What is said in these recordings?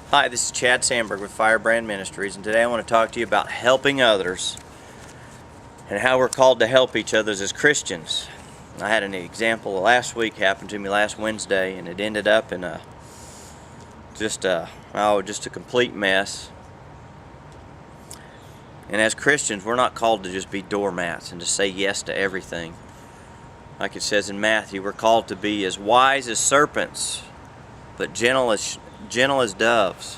Hi, this is Chad Sandbergr with Firebrand Ministries, and today I want to talk to you about helping others and how we're called to help each other as Christians. I had an example last week, happened to me last Wednesday, and it ended up in just a complete mess. And as Christians, we're not called to just be doormats and to say yes to everything. Like it says in Matthew, we're called to be as wise as serpents, but gentle as doves.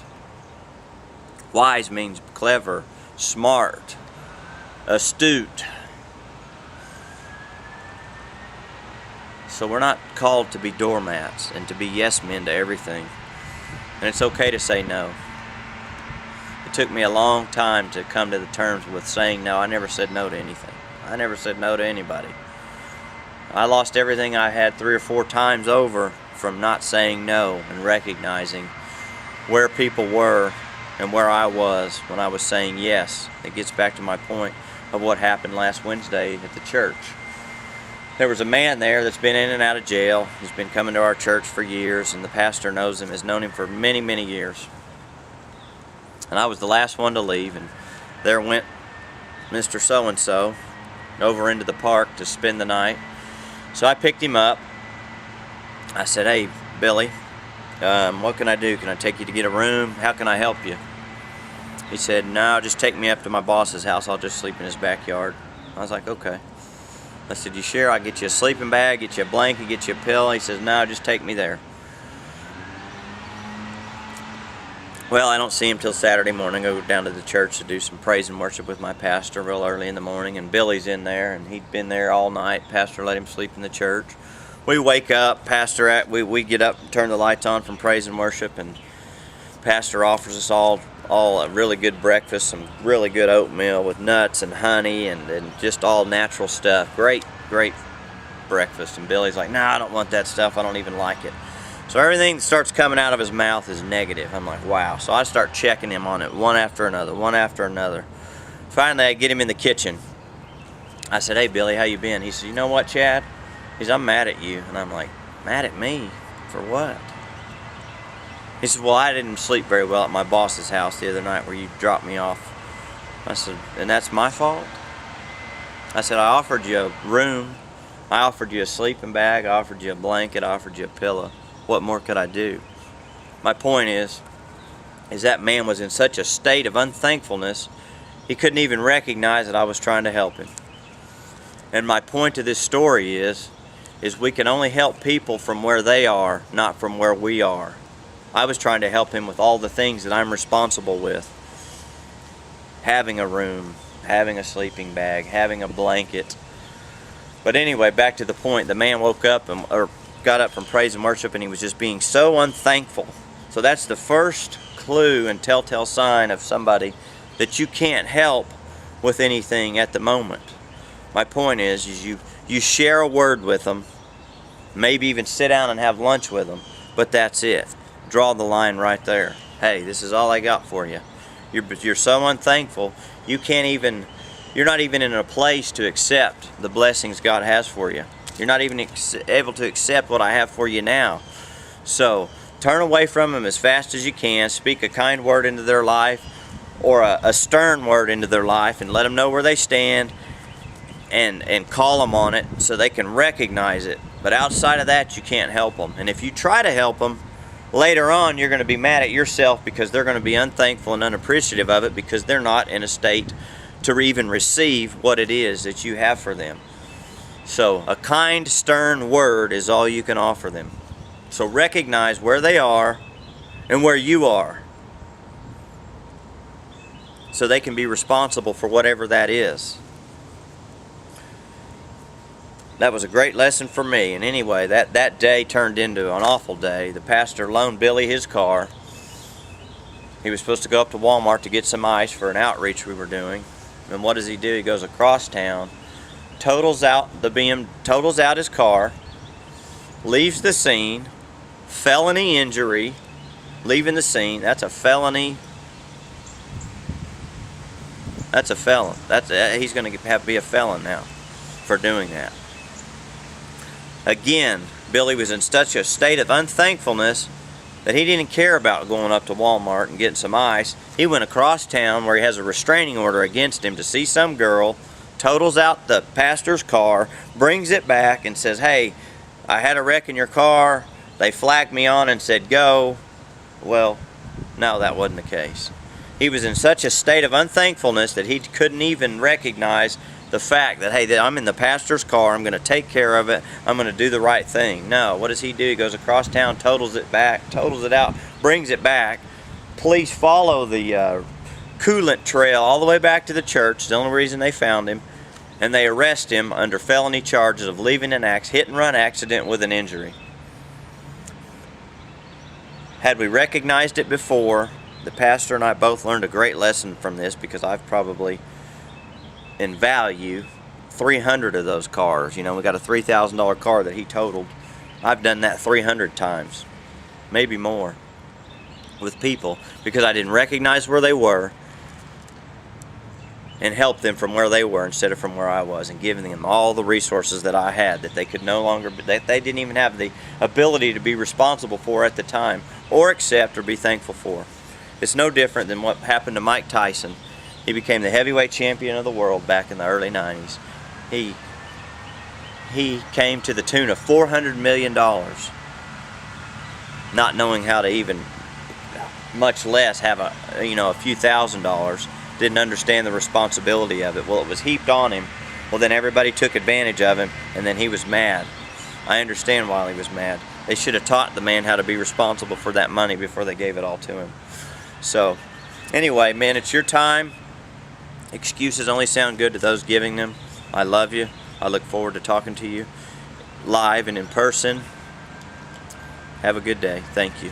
Wise means clever, smart, astute. So we're not called to be doormats and to be yes men to everything. And it's okay to say no. It took me a long time to come to the terms with saying no. I never said no to anything. I never said no to anybody. I lost everything I had 3 or 4 times over from not saying no and recognizing where people were and where I was when I was saying yes. It gets back to my point of what happened last Wednesday at the church. There was a man there that's been in and out of jail. He's been coming to our church for years, and the pastor knows him, has known him for many, many years. And I was the last one to leave, and there went Mr. So-and-so over into the park to spend the night. So I picked him up. I said, "Hey, Billy, what can I do? Can I take you to get a room? How can I help you?" He said, "No, just take me up to my boss's house. I'll just sleep in his backyard." I was like, "Okay." I said, "You sure? I'll get you a sleeping bag, get you a blanket, get you a pillow." He says, "No, just take me there." Well, I don't see him till Saturday morning. I go down to the church to do some praise and worship with my pastor real early in the morning, and Billy's in there, and he'd been there all night. Pastor let him sleep in the church. We wake up, we get up and turn the lights on from praise and worship, and Pastor offers us all a really good breakfast, some really good oatmeal with nuts and honey and just all natural stuff. Great breakfast. And Billy's like, "No, I don't want that stuff. I don't even like it." So everything that starts coming out of his mouth is negative. I'm like, wow. So I start checking him on it one after another. Finally, I get him in the kitchen. I said, "Hey, Billy, how you been?" He said, "You know what, Chad?" He said, "I'm mad at you." And I'm like, "Mad at me? For what?" He said, "Well, I didn't sleep very well at my boss's house the other night where you dropped me off." I said, "And that's my fault?" I said, "I offered you a room. I offered you a sleeping bag. I offered you a blanket. I offered you a pillow. What more could I do?" My point is that man was in such a state of unthankfulness, he couldn't even recognize that I was trying to help him. And my point to this story is we can only help people from where they are, not from where we are. I was trying to help him with all the things that I'm responsible with. Having a room, having a sleeping bag, having a blanket. But anyway, back to the point. The man woke up or got up from praise and worship, and he was just being so unthankful. So that's the first clue and telltale sign of somebody that you can't help with anything at the moment. My point is you share a word with them, maybe even sit down and have lunch with them, but that's it. Draw the line right there. Hey, this is all I got for you. You're so unthankful, you're not even in a place to accept the blessings God has for you. You're not even able to accept what I have for you now. So turn away from them as fast as you can. Speak a kind word into their life, or a stern word into their life, and let them know where they stand, and call them on it so they can recognize it. But outside of that, you can't help them. And if you try to help them, later on you're going to be mad at yourself because they're going to be unthankful and unappreciative of it because they're not in a state to even receive what it is that you have for them. So a kind, stern word is all you can offer them. So recognize where they are and where you are, so they can be responsible for whatever that is. That was a great lesson for me. And anyway, that day turned into an awful day. The pastor loaned Billy his car. He was supposed to go up to Walmart to get some ice for an outreach we were doing. And what does he do? He goes across town, totals out his car, leaves the scene, felony injury, leaving the scene. That's a felony. That's a felon. He's going to have to be a felon now for doing that. Again, Billy was in such a state of unthankfulness that he didn't care about going up to Walmart and getting some ice. He went across town where he has a restraining order against him to see some girl, totals out the pastor's car, brings it back and says, hey, I had a wreck in your car. They flagged me on and said go. Well, no, that wasn't the case. He was in such a state of unthankfulness that he couldn't even recognize the fact that, hey, I'm in the pastor's car, I'm going to take care of it, I'm going to do the right thing. No, what does he do? He goes across town, totals it back, totals it out, brings it back. Police follow the coolant trail all the way back to the church, the only reason they found him, and they arrest him under felony charges of leaving an hit-and-run accident with an injury. Had we recognized it before, the pastor and I both learned a great lesson from this, because I've probably, in value, 300 of those cars. You know, we got a $3,000 car that he totaled. I've done that 300 times, maybe more, with people, because I didn't recognize where they were and help them from where they were instead of from where I was, and giving them all the resources that I had that they could no longer, that they didn't even have the ability to be responsible for at the time, or accept or be thankful for. It's no different than what happened to Mike Tyson. He became the heavyweight champion of the world back in the early 90s. He came to the tune of $400 million, not knowing how to even, much less have a few $1,000s. Didn't understand the responsibility of it. Well, it was heaped on him. Well, then everybody took advantage of him, and then he was mad. I understand why he was mad. They should have taught the man how to be responsible for that money before they gave it all to him. So, anyway, man, it's your time. Excuses only sound good to those giving them. I love you. I look forward to talking to you live and in person. Have a good day. Thank you.